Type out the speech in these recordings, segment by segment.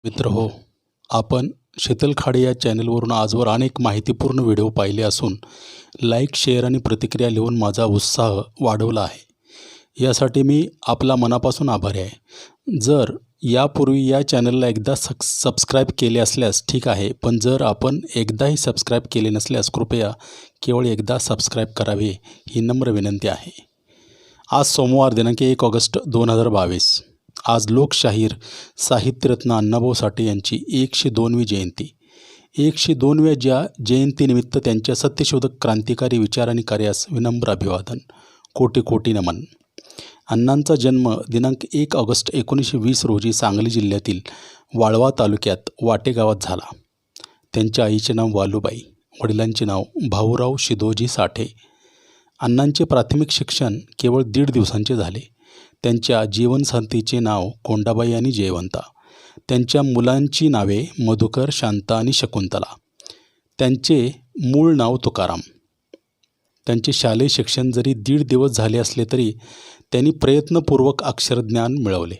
मित्र हो, आपण शीतल खाडे या चॅनलवरून आजवर अनेक माहितीपूर्ण व्हिडिओ पाहिले असून लाईक, शेअर आणि प्रतिक्रिया लिहून माझा उत्साह वाढवला आहे. यासाठी मी आपला मनापासून आभारी आहे. जर यापूर्वी या चॅनलला एकदा सबस्क्राईब केले असल्यास ठीक आहे, पण जर आपण एकदाही सबस्क्राईब केले नसल्यास कृपया केवळ एकदा सबस्क्राईब करावे ही नम्र विनंती आहे. आज सोमवार दिनांक 1 ऑगस्ट 2022. आज लोकशाहीर साहित्यरत्न अण्णाभाऊ साठे यांची 102वी जयंती. 102व्या जयंतीनिमित्त त्यांच्या सत्यशोधक क्रांतिकारी विचार आणि कार्यास विनम्र अभिवादन, कोटी कोटी नमन. अण्णांचा जन्म दिनांक 1 ऑगस्ट 1920 रोजी सांगली जिल्ह्यातील वाळवा तालुक्यात वाटे गावात झाला. त्यांच्या आईचे नाव वालुबाई, वडिलांचे नाव भाऊराव शिदोजी साठे. अण्णांचे प्राथमिक शिक्षण केवळ 1.5 दिवसांचे झाले. त्यांच्या जीवनसाथीचे नाव कोंडाबाई आणि जयवंता. त्यांच्या मुलांची नावे मधुकर, शांता आणि शकुंतला. त्यांचे मूळ नाव तुकाराम. त्यांचे शालेय शिक्षण जरी 1.5 दिवस झाले असले तरी त्यांनी प्रयत्नपूर्वक अक्षरज्ञान मिळवले.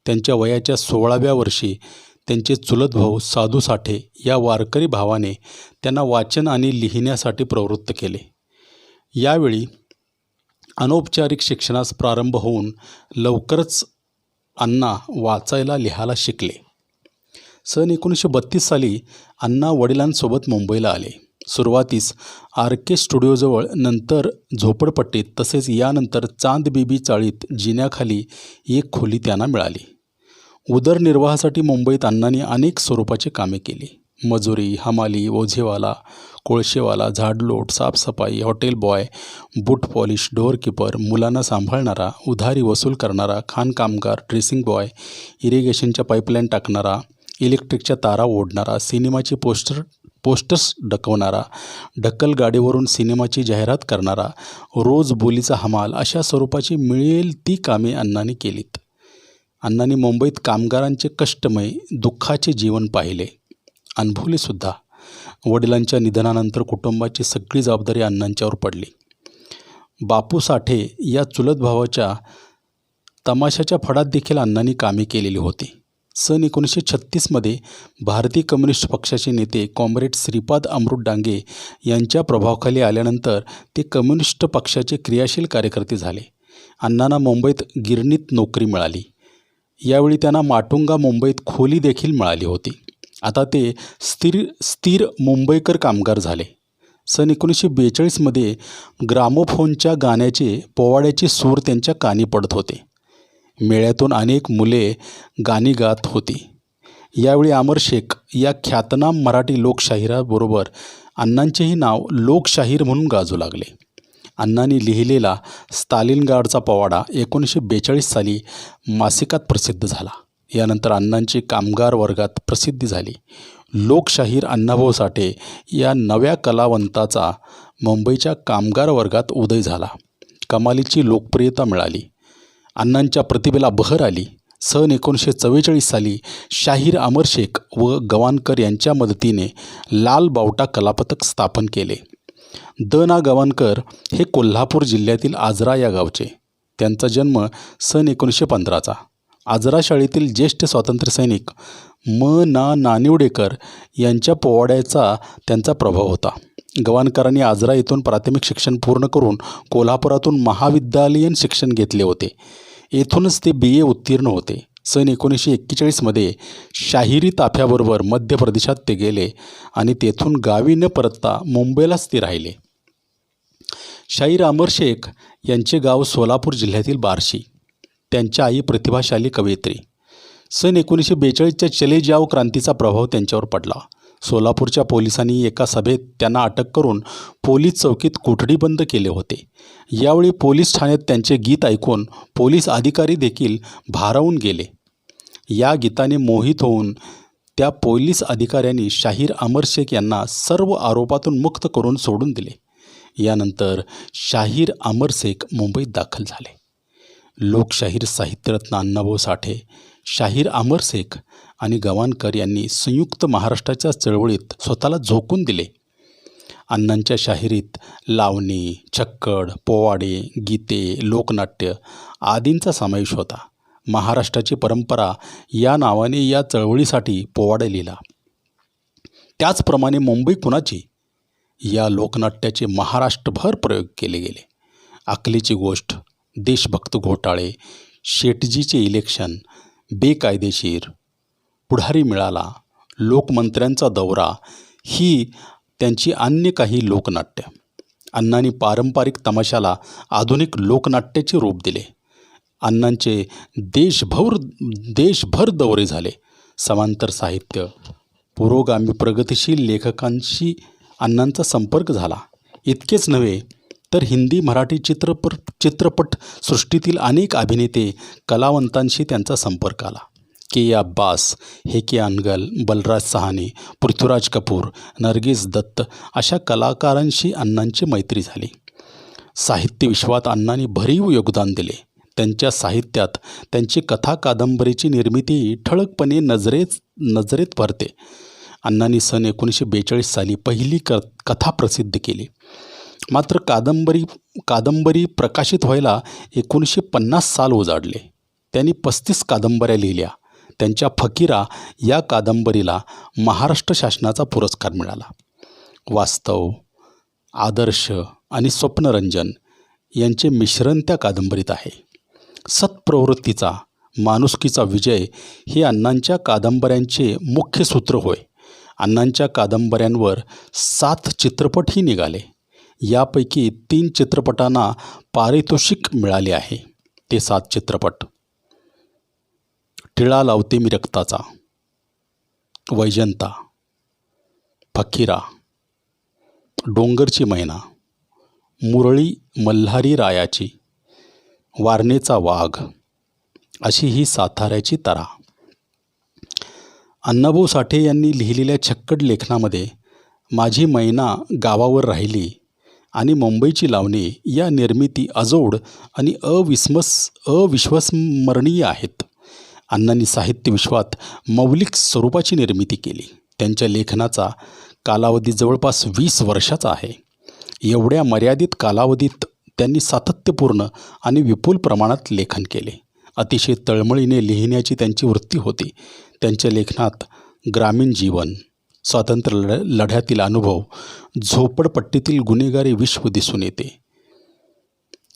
त्यांच्या वयाच्या 16व्या वर्षी त्यांचे चुलत भाऊ साधू साठे या वारकरी भावाने त्यांना वाचन आणि लिहिण्यासाठी प्रवृत्त केले. यावेळी अनौपचारिक शिक्षणास प्रारंभ होऊन लवकरच अण्णा वाचायला लिहायला शिकले. सन 1932 साली अण्णा वडिलांसोबत मुंबईला आले. सुरुवातीस RK स्टुडिओजवळ, नंतर झोपडपट्टीत, तसेच यानंतर चांदबिबी चाळीत जिन्याखाली एक खोली त्यांना मिळाली. उदरनिर्वाहासाठी मुंबईत अण्णांनी अनेक स्वरूपाची कामे केली. मजुरी, हमाली, ओझेवाला, कोळशेवाला, झाडलोट, साफसफाई, हॉटेल बॉय, बूट पॉलिश, डोअरकीपर, मुलांना सांभाळणारा, उधारी वसूल करणारा, खाणकामगार, ड्रेसिंग बॉय, इरिगेशनच्या पाईपलाईन टाकणारा, इलेक्ट्रिकच्या तारा ओढणारा, सिनेमाची पोस्टर्स डकवणारा, ढकल गाडीवरून सिनेमाची जाहिरात करणारा, रोज बोलीचा हमाल, अशा स्वरूपाची मिळेल ती कामे अण्णांनी केलीत. अण्णांनी मुंबईत कामगारांचे कष्टमय, दुःखाचे जीवन पाहिले, अनुभवलेसुद्धा. वडिलांच्या निधनानंतर कुटुंबाची सगळी जबाबदारी अण्णांच्यावर पडली. बापू साठे या चुलत भावाच्या तमाशाच्या फडात देखील अण्णांनी कामे केलेली होती. सन 1936मध्ये भारतीय कम्युनिस्ट पक्षाचे नेते कॉम्रेड श्रीपाद अमृत डांगे यांच्या प्रभावाखाली आल्यानंतर ते कम्युनिस्ट पक्षाचे क्रियाशील कार्यकर्ते झाले. अण्णांना मुंबईत गिरणीत नोकरी मिळाली. यावेळी त्यांना माटुंगा मुंबईत खोली देखील मिळाली होती. आता ते स्थिर मुंबईकर कामगार झाले. सन 1942मध्ये ग्रामोफोनच्या गाण्याचे, पोवाड्याचे सूर त्यांच्या कानी पडत होते. मेळ्यातून अनेक मुले गाणी गात होती. यावेळी अमर शेख या ख्यातनाम मराठी लोकशाहिराबरोबर अण्णांचेही नाव लोकशाहीर म्हणून गाजू लागले. अण्णांनी लिहिलेला स्टालिनग्राडचा पोवाडा 1942 साली मासिकात प्रसिद्ध झाला. यानंतर अण्णांची कामगार वर्गात प्रसिद्धी झाली. लोकशाहीर अण्णाभाऊ साठे या नव्या कलावंताचा मुंबईच्या कामगार वर्गात उदय झाला. कमालीची लोकप्रियता मिळाली. अण्णांच्या प्रतिभेला बहर आली. सन 1944 साली शाहीर अमर शेख व गवाणकर यांच्या मदतीने लाल बावटा कलापथक स्थापन केले. ना गवाणकर हे कोल्हापूर जिल्ह्यातील आजरा या गावचे. त्यांचा जन्म सन 1915चा. आजरा शाळेतील ज्येष्ठ स्वातंत्र्यसैनिक ना नानिवडेकर यांच्या पोवाड्याचा त्यांचा प्रभाव होता. गवाणकरांनी आजरा येथून प्राथमिक शिक्षण पूर्ण करून कोल्हापुरातून महाविद्यालयीन शिक्षण घेतले होते. येथूनच ते BA उत्तीर्ण होते. सन 1941मध्ये शाहिरी ताफ्याबरोबर मध्य प्रदेशात ते गेले आणि तेथून गावी न परतता मुंबईलाच ते राहिले. शाहीर अमर शेख यांचे गाव सोलापूर जिल्ह्यातील बार्शी. त्यांच्या आई प्रतिभाशाली कवयित्री. सन 1942च्या चले जाव क्रांतीचा प्रभाव त्यांच्यावर पडला. सोलापूरच्या पोलिसांनी एका सभेत त्यांना अटक करून पोलीस चौकीत कोठडी बंद केले होते. यावेळी पोलीस ठाण्यात त्यांचे गीत ऐकून पोलीस अधिकारी देखील भारावून गेले. या गीताने मोहित होऊन त्या पोलीस अधिकाऱ्यांनी शाहीर अमर शेख यांना सर्व आरोपातून मुक्त करून सोडून दिले. यानंतर शाहीर अमर शेख मुंबईत दाखल झाले. लोकशाहीर साहित्यरत्न अण्णाभाऊ साठे, शाहीर अमर शेख आणि गवाणकर यांनी संयुक्त महाराष्ट्राच्या चळवळीत स्वतःला झोकून दिले. अण्णांच्या शाहिरीत लावणी, छक्कड, पोवाडे, गीते, लोकनाट्य आदींचा समावेश होता. महाराष्ट्राची परंपरा या नावाने या चळवळीसाठी पोवाडा लिहिला. त्याचप्रमाणे मुंबई कुणाची या लोकनाट्याचे महाराष्ट्रभर प्रयोग केले गेले. अकलेची गोष्ट, देशभक्त घोटाळे, शेटजीचे इलेक्शन, बेकायदेशीर, पुढारी मिळाला, लोकमंत्र्यांचा दौरा ही त्यांची अन्य काही लोकनाट्य. अण्णांनी पारंपरिक तमाशाला आधुनिक लोकनाट्याचे रूप दिले. अण्णांचे देशभर दौरे झाले. समांतर साहित्य, पुरोगामी प्रगतिशील लेखकांशी अण्णांचा संपर्क झाला. इतकेच नव्हे तर हिंदी मराठी चित्रपट सृष्टीतील अनेक अभिनेते कलावंतांशी त्यांचा संपर्क आला. के. अब्बास, के. अनगल, बलराज सहानी, पृथ्वीराज कपूर, नर्गिस दत्त अशा कलाकारांशी अण्णांची मैत्री झाली. साहित्य विश्वात अण्णांनी भरीव योगदान दिले. त्यांच्या साहित्यात त्यांची कथा कादंबरीची निर्मिती ठळकपणे नजरेत भरते. अण्णांनी सन 1942 साली पहिली कथा प्रसिद्ध केली. मात्र कादंबरी प्रकाशित व्हायला 1950 साल उजाडले. त्यांनी 35 कादंबऱ्या लिहिल्या. त्यांच्या फकीरा या कादंबरीला महाराष्ट्र शासनाचा पुरस्कार मिळाला. वास्तव, आदर्श आणि स्वप्नरंजन यांचे मिश्रण त्या कादंबरीत आहे. सत्प्रवृत्तीचा, माणुसकीचा विजय हे अण्णांच्या कादंबऱ्यांचे मुख्य सूत्र होय. अण्णांच्या कादंबऱ्यांवर 7 चित्रपटही निघाले. यापैकी 3 चित्रपटांना पारितोषिक मिळाले आहे. ते 7 चित्रपट: टिळा लावते मी रक्ताचा, वैजंता, फकीरा, डोंगरची मैना, मुरळी मल्हारी रायाची, वारणेचा वाघ अशी ही साताऱ्याची तरा. अण्णाभाऊ साठे यांनी लिहिलेल्या छक्कड लेखनामध्ये माझी मैना गावावर राहिली आणि मुंबईची लावणी या निर्मिती अजोड आणि अविश्वसमरणीय आहेत. अण्णांनी साहित्य विश्वात मौलिक स्वरूपाची निर्मिती केली. त्यांच्या लेखनाचा कालावधी जवळपास 20 वर्षाचा आहे. एवढ्या मर्यादित कालावधीत त्यांनी सातत्यपूर्ण आणि विपुल प्रमाणात लेखन केले. अतिशय तळमळीने लिहिण्याची त्यांची वृत्ती होती. त्यांच्या लेखनात ग्रामीण जीवन, स्वातंत्र्य लढ्यातील अनुभव, झोपडपट्टीतील गुन्हेगारी विश्व दिसून येते.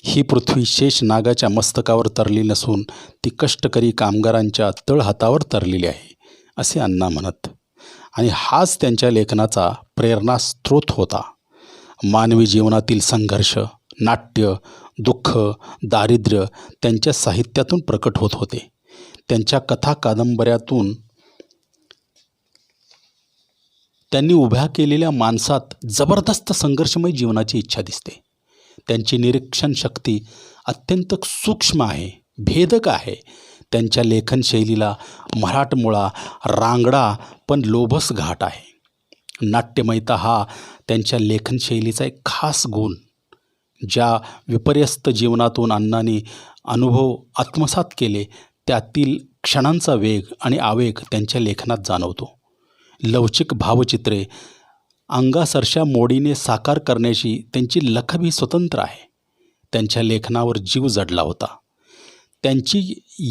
ही पृथ्वी शेष नागाच्या मस्तकावर तरली नसून ती कष्टकरी कामगारांच्या तळहातावर तरलेली आहे असे अण्णा म्हणत. आणि हाच त्यांच्या लेखनाचा प्रेरणास्रोत होता. मानवी जीवनातील संघर्ष, नाट्य, दुःख, दारिद्र्य त्यांच्या साहित्यातून प्रकट होत होते. त्यांच्या कथा कादंबऱ्यातून त्यांनी उभ्या केलेल्या माणसात जबरदस्त संघर्षमय जीवनाची इच्छा दिसते. त्यांची निरीक्षण शक्ती अत्यंत सूक्ष्म आहे, भेदक आहे. त्यांच्या लेखनशैलीला मराठमोळा, रांगडा पण लोभस घाट आहे. नाट्यमयता हा त्यांच्या लेखनशैलीचा एक खास गुण. ज्या विपर्यस्त जीवनातून अण्णांनी अनुभव आत्मसात केले त्यातील क्षणांचा वेग आणि आवेग त्यांच्या लेखनात जाणवतो. लवचिक भावचित्रे अंगासरशा मोडीने साकार करण्याची त्यांची लखबी स्वतंत्र आहे. त्यांच्या लेखनावर जीव जडला होता. त्यांची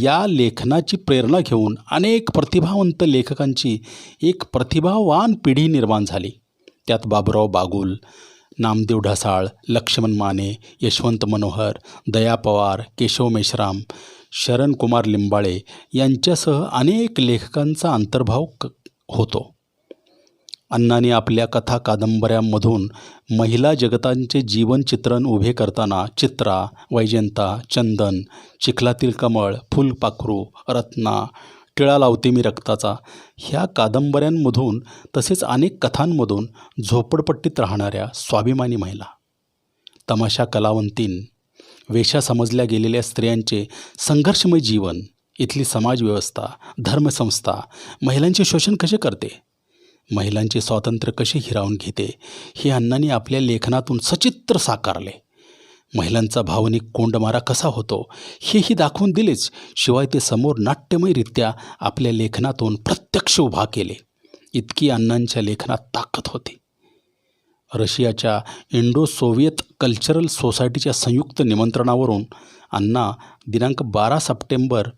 या लेखनाची प्रेरणा घेऊन अनेक प्रतिभावंत लेखकांची एक प्रतिभावान पिढी निर्माण झाली. त्यात बाबुराव बागुल, नामदेव ढसाळ, लक्ष्मण माने, यशवंत मनोहर, दया पवार, केशव मेश्राम, शरणकुमार लिंबाळे यांच्यासह अनेक लेखकांचा अंतर्भाव होतो. अण्णांनी आपल्या कथा कादंबऱ्यांमधून महिला जगतांचे जीवनचित्रण उभे करताना चित्रा, वैजंता, चंदन, चिखलातील कमळ, फुलपाखरू, रत्ना, टिळा लावते मी रक्ताचा ह्या कादंबऱ्यांमधून तसेच अनेक कथांमधून झोपडपट्टीत राहणाऱ्या स्वाभिमानी महिला, तमाशा कलावंतीन, वेश्या समजल्या गेलेल्या स्त्रियांचे संघर्षमय जीवन, इथली समाजव्यवस्था, धर्मसंस्था महिलांचे शोषण कसे करते, महिलांचे स्वातंत्र्य कसे हिरावून घेते हे अण्णांनी आपल्या लेखनातून सचित्र साकारले. महिलांचा भावनिक कोंडमारा कसा होतो हेही दाखवून दिलेच, शिवाय ते समोर नाट्यमयरित्या आपल्या लेखनातून प्रत्यक्ष उभा केले. इतकी अण्णांच्या लेखनात ताकद होती. रशियाच्या इंडो सोव्हिएत कल्चरल सोसायटीच्या संयुक्त निमंत्रणावरून अण्णा दिनांक 12 सप्टेंबर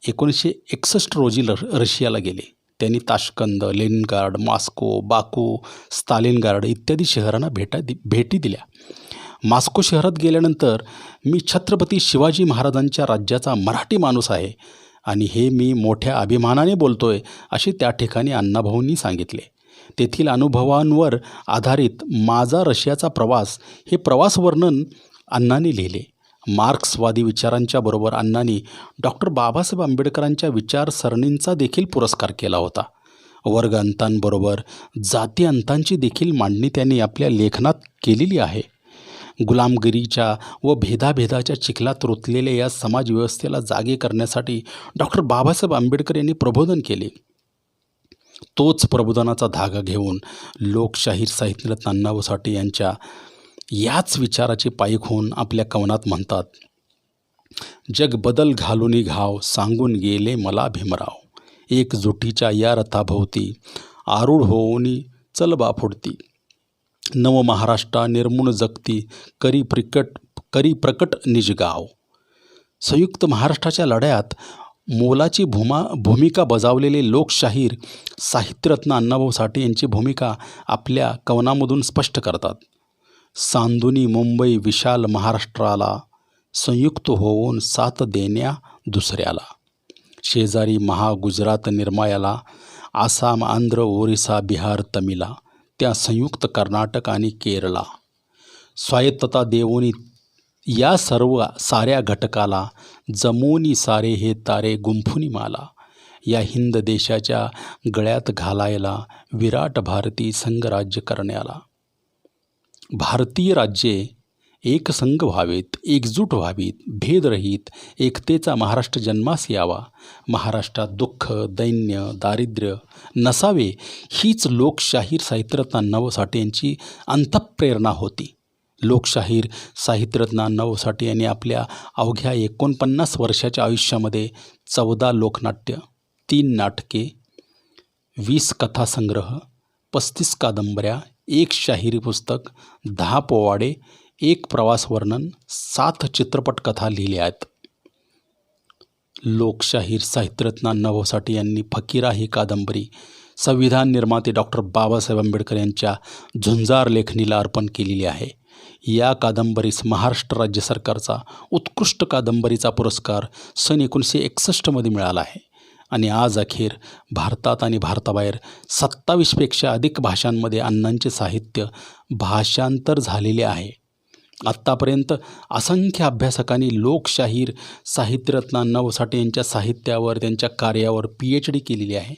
1961 रोजी रशियाला गेले. त्यांनी Tashkent, Leningrad, Moscow, Baku, Stalingrad इत्यादी शहरांना भेटी दिल्या. मॉस्को शहरात गेल्यानंतर मी छत्रपती शिवाजी महाराजांच्या राज्याचा मराठी माणूस आहे आणि हे मी मोठ्या अभिमानाने बोलतोय असे त्या ठिकाणी अण्णाभाऊंनी सांगितले. तेथील अनुभवांवर आधारित माझा रशियाचा प्रवास हे प्रवास वर्णन अण्णांनी लिहिले. मार्क्सवादी विचारांच्या बरोबर अण्णांनी डॉक्टर बाबासाहेब आंबेडकरांच्या विचारसरणींचा देखील पुरस्कार केला होता. वर्ग अंतांबरोबर जाती अंतांची देखील मांडणी त्यांनी आपल्या लेखनात केलेली आहे. गुलामगिरीच्या व भेदाभेदाच्या चिखलात रुतलेल्या या समाजव्यवस्थेला जागे करण्यासाठी डॉक्टर बाबासाहेब आंबेडकर यांनी प्रबोधन केले. तोच प्रबोधनाचा धागा घेऊन लोकशाहीर साहित्यरत्न अण्णाभाऊ साठे यांच्या याच विचाराचे पायीक होऊन आपल्या कवनात म्हणतात, जग बदल घालूनी घाव सांगून गेले मला भीमराव, एकजुटीच्या या रथाभोवती आरूढ होऊनी चलबा फुडती, नव महाराष्ट्रा निर्मूळ जगती करी प्रकट निजगाव. संयुक्त महाराष्ट्राच्या लढ्यात मोलाची भूमिका बजावलेले लोकशाहीर साहित्यरत्न अण्णाभाऊ साठे यांची भूमिका आपल्या कवनामधून स्पष्ट करतात. सांदुनी मुंबई विशाल महाराष्ट्राला, संयुक्त होऊन साथ देण्या दुसऱ्याला, शेजारी गुजरात निर्मायाला, आसाम आंध्र ओरिसा बिहार तमिला, त्या संयुक्त कर्नाटक आणि केरळा, स्वायत्तता देऊनी या सर्व साऱ्या घटकाला, जमूनी सारे हे तारे गुंफुनी माला, या हिंद देशाच्या गळ्यात घालायला, विराट भारती संघराज्य करण्याला. भारतीय राज्ये एकसंघ व्हावेत, एकजूट व्हावीत, भेदरहित एकतेचा महाराष्ट्र जन्मास यावा, महाराष्ट्रात दुःख दैन्य दारिद्र्य नसावे, हीच लोकशाहीर साहित्यरत्न अण्णाभाऊ साठे यांची अंतःप्रेरणा होती. लोकशाहीर साहित्यरत्न अण्णाभाऊ साठे यांनी आपल्या अवघ्या 49 वर्षाच्या आयुष्यामध्ये 14 लोकनाट्य, 3 नाटके, 20 कथासंग्रह, 35 कादंबऱ्या, 1 शाहिरी पुस्तक, 10 पोवाडे, 1 प्रवास वर्णन, 7 चित्रपट कथा लिहिल्या आहेत. लोकशाहीर साहित्यरत्न अण्णाभाऊ साठे यांनी फकीरा ही कादंबरी संविधान निर्माते डॉक्टर बाबासाहेब आंबेडकर यांच्या झुंजार लेखणीला अर्पण केलेली आहे. या कादंबरीस महाराष्ट्र राज्य सरकारचा उत्कृष्ट कादंबरीचा पुरस्कार सन 1961 मिळाला आहे आणि आज अखेर भारतात आणि भारताबाहेर 27पेक्षा अधिक भाषांमध्ये अण्णांचे साहित्य भाषांतर झालेले आहे. आत्तापर्यंत असंख्य अभ्यासकांनी लोकशाहीर साहित्यरत्न अण्णाभाऊ साठे यांच्या साहित्यावर, त्यांच्या कार्यावर PhD केलेली आहे.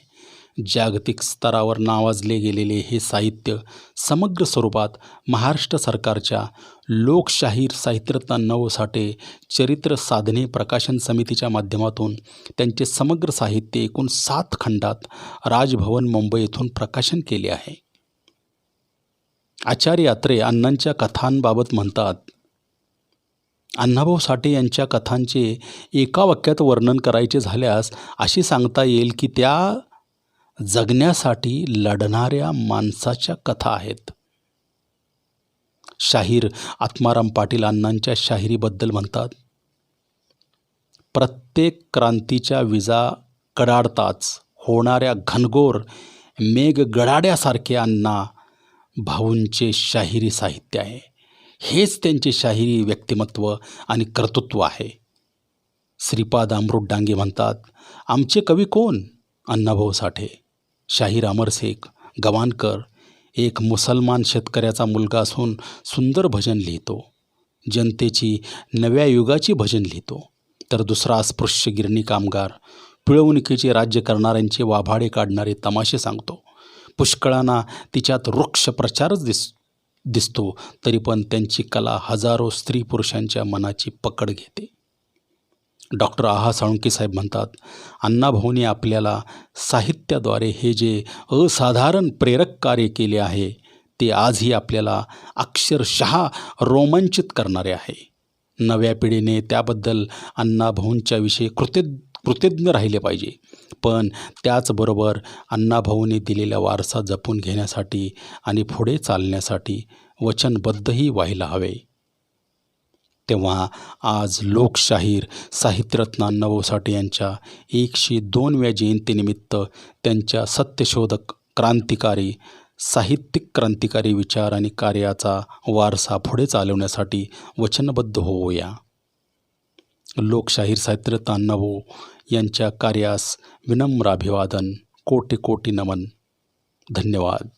जागतिक स्तरावर नावाजले गेलेले हे साहित्य समग्र स्वरूपात महाराष्ट्र सरकारच्या लोकशाहीर साहित्यरत्न अण्णाभाऊ साठे चरित्र साधने प्रकाशन समितीच्या माध्यमातून त्यांचे समग्र साहित्य एकूण 7 खंडात राजभवन मुंबई येथून प्रकाशन केले आहे. आचार्य अत्रे अण्णांच्या कथांबाबत म्हणतात, अण्णाभाऊ साठे यांच्या कथांचे एका वाक्यात वर्णन करायचे झाल्यास असे सांगता येईल की त्या जगण्यासाठी लढणाऱ्या माणसाच्या कथा आहेत. शाहीर आत्माराम पाटील अण्णांच्या शाहिरीबद्दल म्हणतात, प्रत्येक क्रांतीच्या विजा कडाडताच होणाऱ्या घनघोर मेघगडाड्यासारखे अण्णा भाऊंचे शाहिरी साहित्य आहे. हेच त्यांचे शाहिरी व्यक्तिमत्व आणि कर्तृत्व आहे. श्रीपाद अमृत डांगे म्हणतात, आमचे कवी कोण? अण्णाभाऊ साठे. शाहीर अमर शेख गवाणकर एक मुसलमान शेतकऱ्याचा मुलगा असून सुंदर भजन लिहितो, जनतेची नव्या युगाची भजन लिहितो. तर दुसरा अस्पृश्य गिरणी कामगार पिळवणुकीचे राज्य करणाऱ्यांचे वाभाडे काढणारे तमाशे सांगतो. पुष्कळांना तिच्यात वृक्ष प्रचारच दिसतो, तरी पण त्यांची कला हजारो स्त्री पुरुषांच्या मनाची पकड घेते. डॉक्टर आहा साळुंके साहेब म्हणतात, अण्णाभाऊंनी आपल्याला साहित्याद्वारे हे जे असाधारण प्रेरक कार्य केले आहे ते आजही आपल्याला अक्षरशः रोमांचित करणारे आहे. नव्या पिढीने त्याबद्दल अण्णाभाऊंच्या विषयी कृतज्ञ राहिले पाहिजे, पण त्याचबरोबर अण्णाभाऊंनी दिलेला वारसा जपून घेण्यासाठी आणि पुढे चालण्यासाठी वचनबद्धही व्हायला हवे. तेव्हा आज लोकशाहीर साहित्यरत्न अण्णाभाऊ साठे यांच्या 102व्या जयंतीनिमित्त त्यांच्या सत्यशोधक, क्रांतिकारी, साहित्यिक क्रांतिकारी विचार आणि कार्याचा वारसा पुढे चालवण्यासाठी वचनबद्ध होऊया. लोकशाहीर साहित्यरत्न अण्णाभाऊ यांच्या कार्यास विनम्र अभिवादन, कोटी कोटी नमन. धन्यवाद.